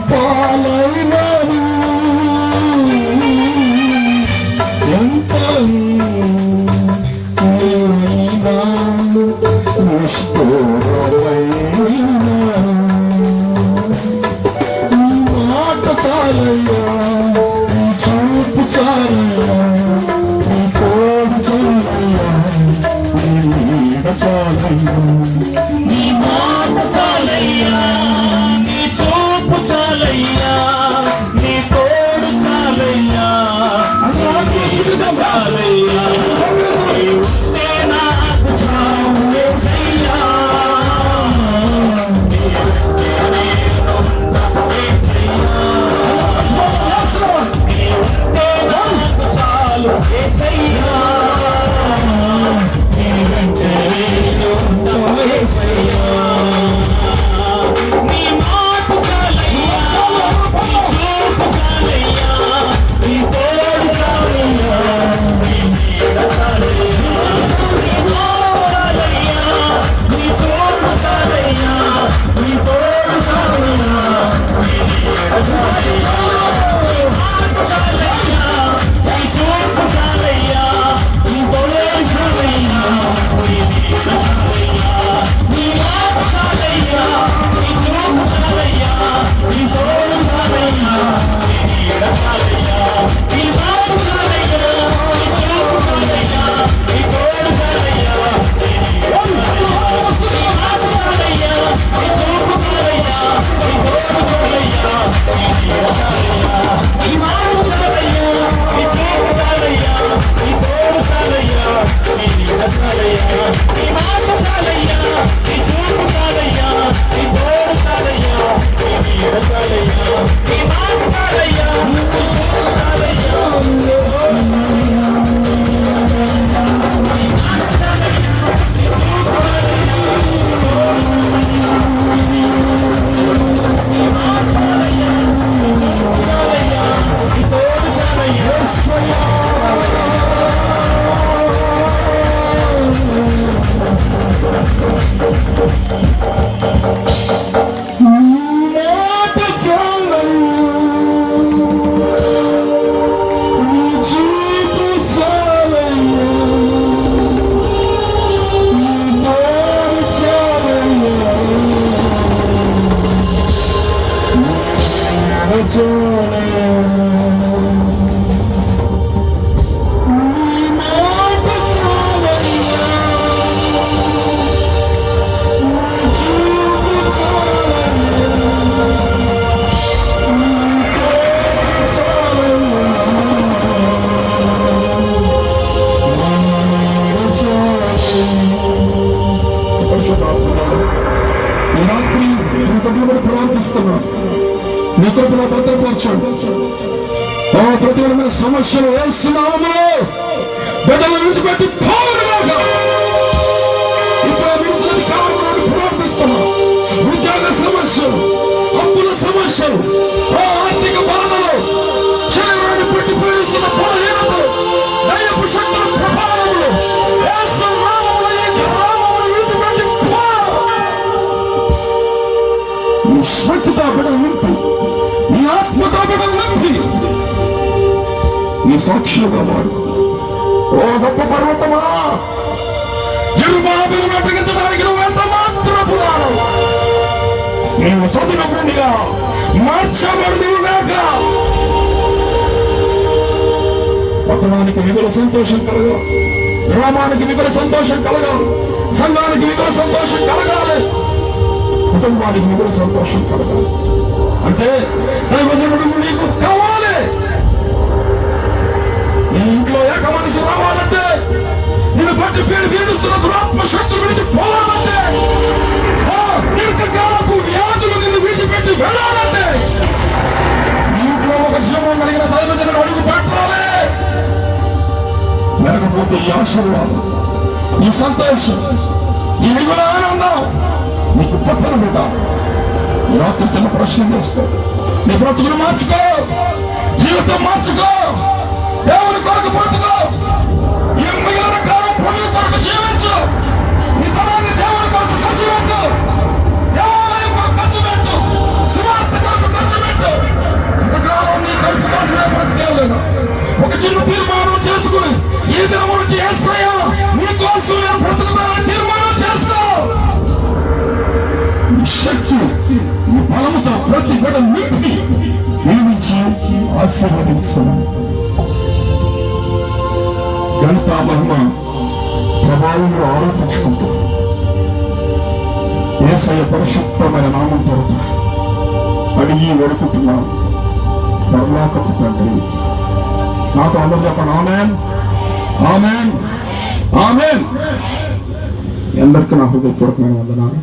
పాలైనను ఎంత మాట చాలయ్యా, చూపు చాలయ్యా, నీ తోడు చాలయ్యా, నీ నీడ చాలయ్యా, నీ మాట చాలయ్యా, నీ చూపు చాలయ్యా, నీ తోడు చాలయ్యా, నీ నీడ చాలయ్యా, నీవుంటే నాకు చాలు యేసయ్యా, నీవుంటే నేనుంటా యేసయ్యా, నీవుంటే నాకు చాలు యేసయ్యా, నీవుంటే నేనుంటా యేసయ్యా, నీ మాట చాలయ్యా, నీ చూపు చాలయ్యా, నీ తోడు చాలయ్యా, నీ నీడ చాలయ్యా, నీ చాలయ్యా, నీ చూపు చాలయ్యా, నీ తోడు చాలయ్యా, నీ నీడ చాలయ్యా, నీ మాట చాలయ్యా, నీ చూపు చాలయ్యా, నీ తోడు చాలయ్యా, నీ నీడ చాలయ్యా, నీ మాట చాలయ్యా, నీ చూపు చాలయ్యా, నీ తోడు చాలయ్యా, నీ నీడ చాలయ్యా, నీ మాట చాలయ్యా, నీ చూపు చాలయ్యా, నీ తోడు చాలయ్యా, నీ నీడ చాలయ్యా, నీ మాట చాలయ్యా, నీ చూపు చాలయ్యా, నీ తోడు చాలయ్యా, నీ నీడ చాలయ్యా, నీ మాట చాలయ్యా, నీ చూపు చాలయ్యా, నీ తోడు చాలయ్యా, నీ నీడ చాలయ్యా, నీ మాట చాలయ్యా, నీ చూపు చాలయ్యా, నీ తోడు చాలయ్యా, నీ నీడ చాలయ్యా, నీ మాట చాలయ్యా, నీ చూపు చాలయ్యా, నీ కృపలో భద్రపరచండి. ప్రతికూలమైన సమస్యలు వేస్తున్నాము బిడ్డలు విడిచిపెట్టి పోవుడుగా ఇప్పుడు విడుదల కావాలని ప్రార్థిస్తున్నాం. ఉద్యోగ సమస్యలు, అప్పుల సమస్యలు, ఆర్థిక బాధలు, శరీరాన్ని పెట్టి పీడిస్తున్న బలహీనతలు, దయ్యపు శక్తుల ప్రభావములు శక్తితో బిడ్డలు నింపి, నీ ఆత్మతో బిడ్డలు నింపి నీ సాక్షులుగా మారు. ఓ గొప్ప పర్వతమా, జెరుబాబెలును అప్పగించడానికి నువ్వు ఎంత మాత్రపు దానవు. నీవు చదువుకునిగా మార్చబడుదువుగాక. పట్టణానికి మిగులు సంతోషం కలగాలి, గ్రామానికి మిగులు సంతోషం కలగాలి, సంఘానికి మిగులు సంతోషం కలగాలి, కుటుంబానికి మిగులు సంతోషం కలగాలి. అంటే దైవజనుడు నీకు కావాలి. నీ ఇంట్లో ఏక మనిషి రావాలంటే, నిన్ను పట్టి పేరు పీడిస్తున్న దురాత్మ శక్తులు విడిచిపోవాలంటే, దీర్ఘకాలపు వ్యాధులు నిన్ను విడిచిపెట్టి వెళ్ళాలంటే, ఇంట్లో ఒక జీవం కలిగిన దైవజనుడు అడుగు పెట్టాలి. లేకపోతే ఈ ఆశీర్వాదం, ఈ సంతోషం, ఈ మిగుల ఆనందం నీకు పక్కన పెట్టాలి. ఈ రాత్రి చిన్న ప్రశ్న చేసుకో. నీ బ్రతుకును మార్చుకో, జీవితం మార్చుకో, దేవుని కొరకు బ్రతుకో. ఈ మిగిలిన కాలం ప్రభువు కొరకు జీవించు. నీ తరాన్ని దేవుని కొరకు ఖర్చు పెట్టు, దేవాలయం కొరకు ఖర్చు పెట్టు, సువార్త కొరకు ప్రతి బిడ్డ నింపి దీవించి ఆశీర్వదించను. ఘనత మహిమ ప్రభావంలో ఆలోచించుకుంటూ యేసయ్య పరిశుద్ధమైన నామం తోట అడిగి వేడుకుంటున్నాను. పరలోకపు తండ్రి. నాతో అందరూ చెప్పండి ఆమేన్, ఆమేన్, ఆమేన్. అందరికీ నా హృదయపూర్వకమైన వందనాలు.